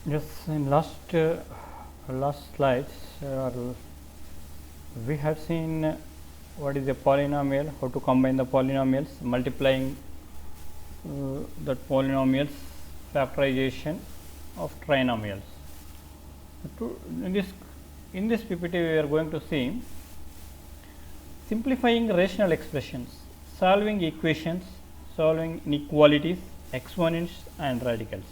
Yes, in last slides, we have seen what is a polynomial, how to combine the polynomials, multiplying the polynomials, factorization of trinomials. In this PPT, we are going to see simplifying rational expressions, solving equations, solving inequalities, exponents, and radicals.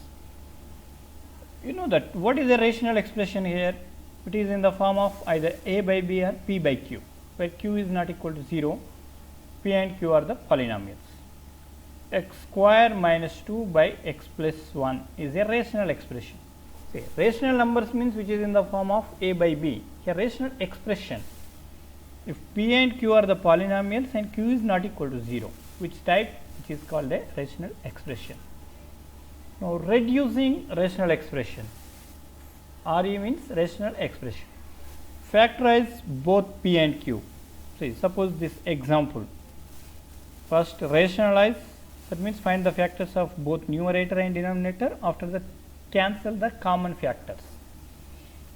You know that what is a rational expression here? It is in the form of either a by b or p by q, where q is not equal to 0, p and q are the polynomials. X square minus 2 by x plus 1 is a rational expression. See, rational numbers means which is in the form of a by b, a rational expression. If p and q are the polynomials and q is not equal to 0, which type? Which is called a rational expression. Now, reducing rational expression, RE means rational expression. Factorize both p and q. See, suppose this example. First, rationalize, that means find the factors of both numerator and denominator. After that, cancel the common factors.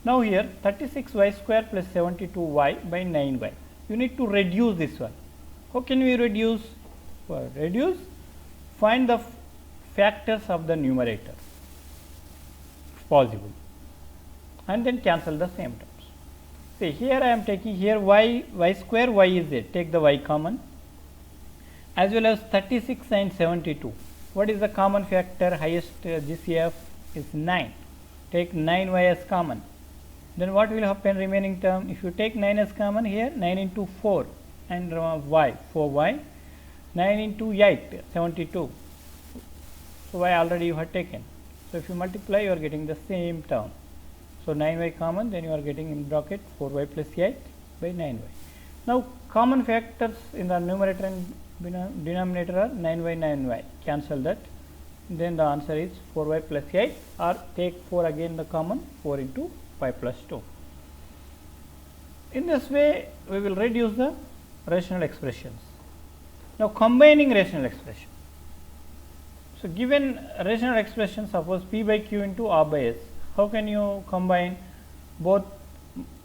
Now, here 36y square plus 72y by 9y. You need to reduce this one. How can we reduce? Well, reduce, find the factors of the numerator if possible, and then cancel the same terms. See, here I am taking here y square, y is there, take the y common, as well as 36 and 72. What is the common factor? Highest GCF is 9. Take 9y as common. Then what will happen remaining term? If you take 9 as common here, 9 into 4 and y, 4y, 9 into 8, 72. So, y already you have taken. So, if you multiply, you are getting the same term. So, 9y common, then you are getting in bracket 4y plus 8 by 9y. Now, common factors in the numerator and denominator are 9y, 9y. Cancel that. Then the answer is 4y plus 8, or take 4 again the common, 4 into y plus 2. In this way, we will reduce the rational expressions. Now, combining rational expressions. So, given rational expression, suppose p by q into r by s, how can you combine both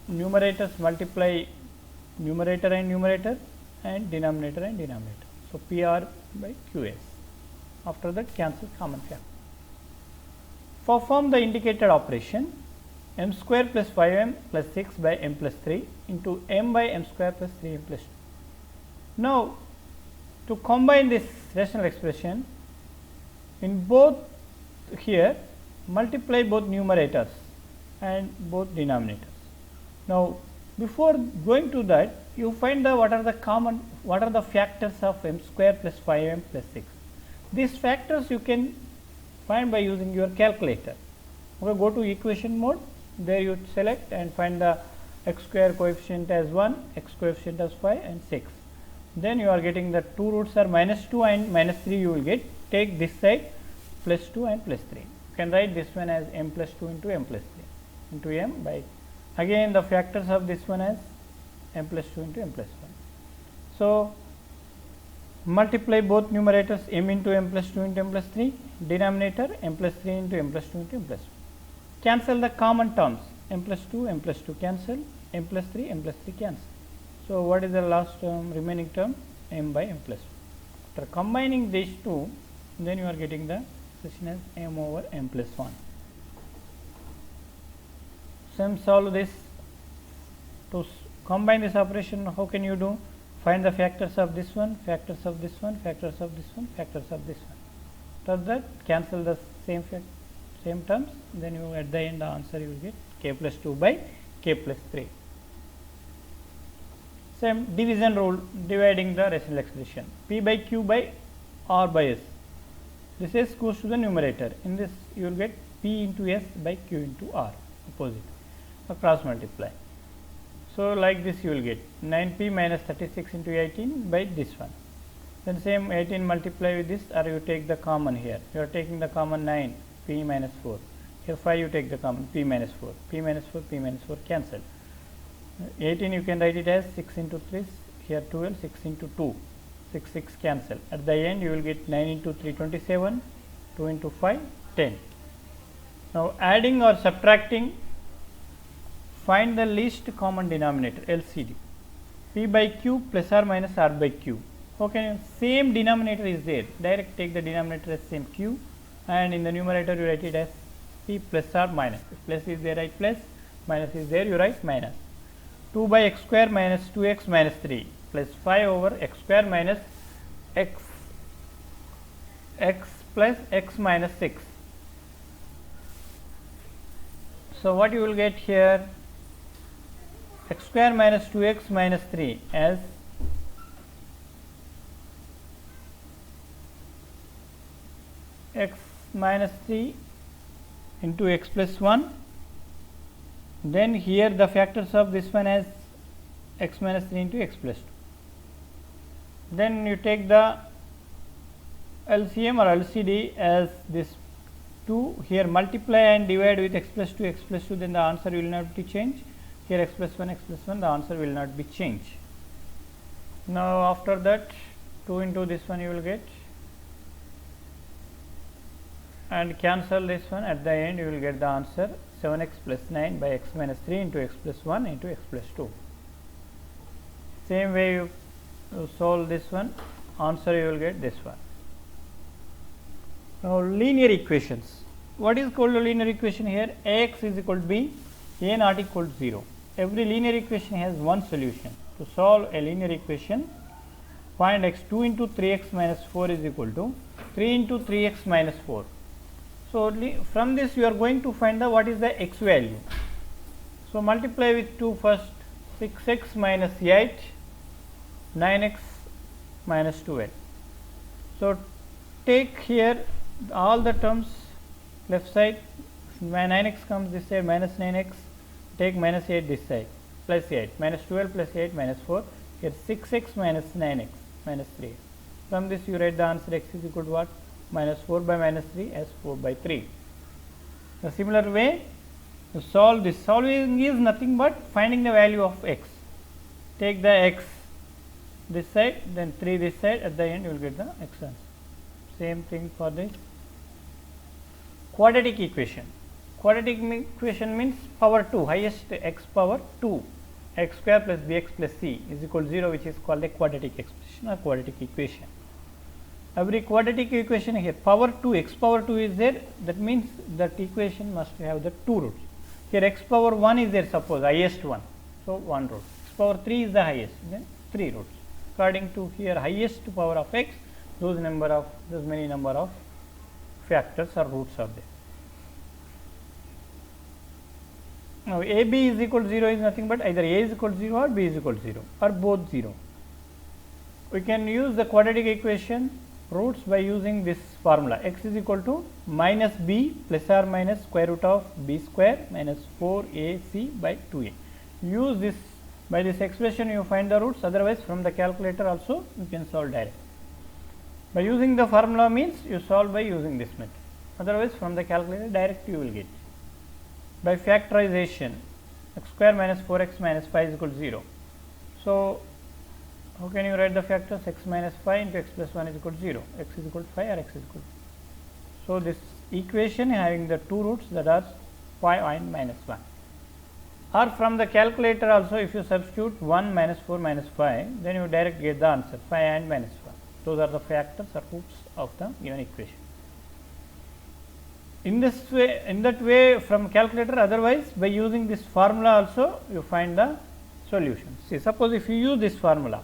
numerators, multiply numerator and numerator, and denominator and denominator. So, p r by q s. After that, cancel common factor. Perform the indicated operation m square plus 5m plus 6 by m plus 3 into m by m square plus 3m plus 2. Now, to combine this rational expression, in both here multiply both numerators and both denominators. Now, before going to that, you find the what are the factors of m square plus 5m plus 6. These factors you can find by using your calculator. Okay, go to equation mode, there you select and find the x square coefficient as 1, x coefficient as 5 and 6. Then you are getting the two roots are minus 2 and minus 3 you will get. Take this side plus 2 and plus 3. You can write this one as m plus 2 into m plus 3 into m by, again the factors of this one as m plus 2 into m plus 1. So, multiply both numerators m into m plus 2 into m plus 3, denominator m plus 3 into m plus 2 into m plus 1. Cancel the common terms, m plus 2 cancel, m plus 3 cancel. So, what is the last term, remaining term? M by m plus 1. After combining these two, then you are getting the expression as m over m plus 1. Same solve this. To combine this operation, how can you do? Find the factors of this one, factors of this one, factors of this one, factors of this one. After that, cancel the same terms, then you at the end the answer you will get k plus 2 by k plus 3. Same division rule, dividing the rational expression, p by q by r by s. This s goes to the numerator. In this you will get p into s by q into r, opposite, cross multiply. So, like this you will get 9p minus 36 into 18 by this one. Then same 18 multiply with this, or you take the common here. You are taking the common 9, p minus 4. Here 5 you take the common, p minus 4, p minus 4, p minus 4 cancel. 18 you can write it as 6 into 3, here 12, 6 into 2, 6 cancel. At the end you will get 9 into 3, 27, 2 into 5, 10. Now adding or subtracting, find the least common denominator LCD. P by Q plus or minus R by Q. Okay, same denominator is there. Direct take the denominator as same Q, and in the numerator you write it as P plus or minus. If plus is there, write plus. Minus is there, you write minus. 2 by x square minus 2x minus 3 plus 5 over x square minus x plus x minus 6. So what you will get here, x square minus 2x minus 3 as x minus 3 into x plus 1. Then here the factors of this one as x minus 3 into x plus 2. Then you take the LCM or LCD as this 2, here multiply and divide with x plus 2, then the answer will not be changed. Here x plus 1, the answer will not be changed. Now after that 2 into this one you will get, and cancel this one, at the end you will get the answer 7x plus 9 by x minus 3 into x plus 1 into x plus 2. Same way you solve this one, answer you will get this one. Now linear equations. What is called a linear equation here? Ax is equal to b, a not equal to 0. Every linear equation has one solution. To solve a linear equation, find x 2 into 3x minus 4 is equal to 3 into 3x minus 4. So from this you are going to find the what is the x value. So multiply with 2 first, 6x minus 8, 9x minus 12. So take here all the terms left side, when 9x comes this side minus 9x, take minus 8 this side, plus 8, minus 12 plus 8 minus 4, here 6x minus 9x minus 3. From this you write the answer x is equal to what? Minus 4 by minus 3 as 4 by 3. The similar way to solve this, solving is nothing but finding the value of x. Take the x this side, then 3 this side, at the end you will get the x answer. Same thing for this. Quadratic equation. Quadratic equation means power 2, highest x power 2, x square plus bx plus c is equal to 0, which is called a quadratic expression or quadratic equation. Every quadratic equation here, power 2, x power 2 is there, that means that equation must have the 2 roots. Here x power 1 is there, suppose highest one, so 1 root. X power 3 is the highest, then 3 roots. According to here highest power of x, those many number of factors or roots are there. Now AB is equal to 0 is nothing but either A is equal to 0 or B is equal to 0 or both 0. We can use the quadratic equation roots by using this formula, x is equal to minus b plus or minus square root of b square minus 4ac by 2a. Use this, by this expression you find the roots, otherwise from the calculator also you can solve directly. By using the formula means you solve by using this method, otherwise from the calculator direct you will get. By factorization, x square minus 4x minus 5 is equal to 0. So how can you write the factors? X minus 5 into x plus 1 is equal to 0, x is equal to 5 or x is equal to 0. So this equation having the two roots, that are 5 and minus 1. Or from the calculator also, if you substitute 1 minus 4 minus 5, then you direct get the answer 5 and minus 1. Those are the factors or roots of the given equation. In this way, in that way from calculator, otherwise by using this formula also you find the solution. See, suppose if you use this formula,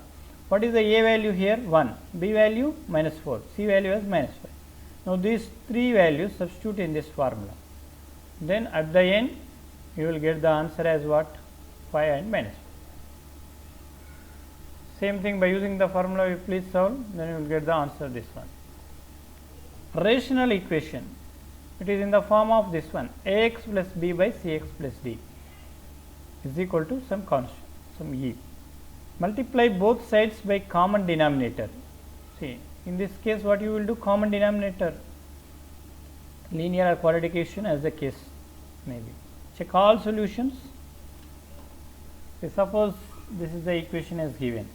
what is the A value here? 1, B value minus 4, C value as minus 5. Now these three values substitute in this formula, then at the end you will get the answer as what? 5 and minus 5. Same thing by using the formula you please solve, then you will get the answer this one. Rational equation, it is in the form of this one, ax plus b by cx plus d is equal to some constant, some e. Multiply both sides by common denominator. See, in this case what you will do? Common denominator, linear or quadratic equation as the case may be. Check all solutions. See, suppose this is the equation as given.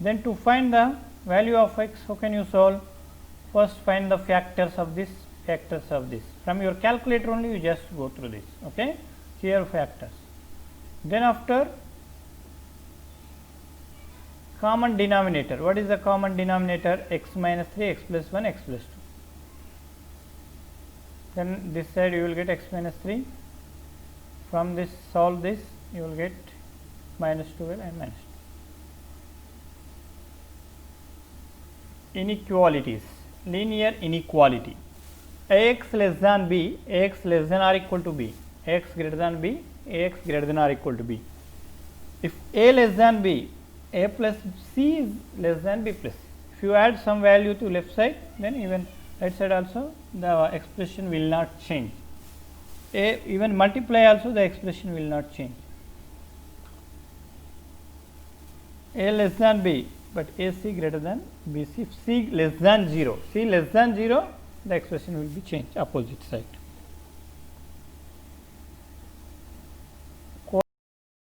Then to find the value of x, how can you solve? First find the factors of this factors of this. From your calculator only you just go through this. Okay, here factors. Then after common denominator, what is the common denominator? X minus 3, x plus 1, x plus 2. Then this side you will get x minus 3. From this solve this, you will get minus 12 and minus 2. Inequalities, linear inequality. Ax less than b, ax less than or equal to b, ax greater than b, ax greater than or equal to b. If a less than b, a plus c is less than b plus c. If you add some value to left side, then even right side also the expression will not change. A even multiply also the expression will not change. A less than b, but AC greater than BC. If C less than 0, C less than 0, the expression will be changed opposite side.